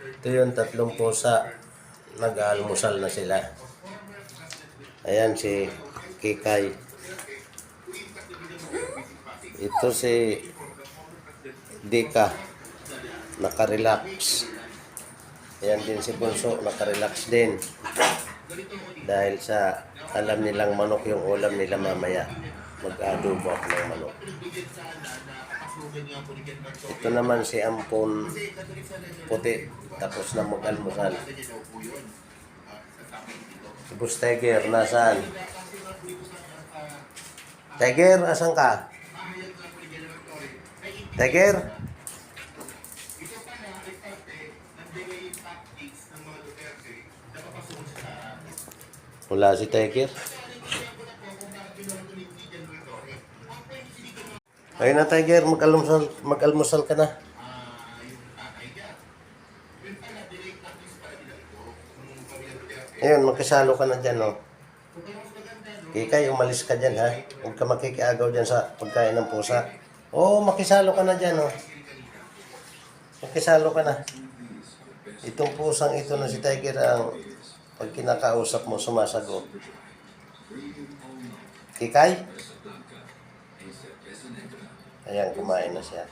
Ito yung tatlong pusa. Nag-aalmusal na sila. Ayan si Kikay. Ito si Dika. Naka-relax. Ayan din si Bunso. Naka-relax din. Dahil sa alam nilang manok yung ulam nila mamaya. Mag-adobo ako ng manok. Ito naman si Ampon puti. Tapos na mag-almusal. Si Bus Tiger, nasaan? Tiger, asan ka? Tiger? Wala si Tiger. Ayun na Tiger, mag-almusal ka na. Ayun, magkasalo ka na dyan, no? Kikay, umalis ka dyan, ha? Huwag ka makikiagaw dyan sa pagkain ng pusa. Oo, makisalo ka na dyan, no? Makisalo ka na. Itong pusang ito na si Tiger ang pag kinakausap mo, sumasagot. Kikay? Ayan, kumain na siya.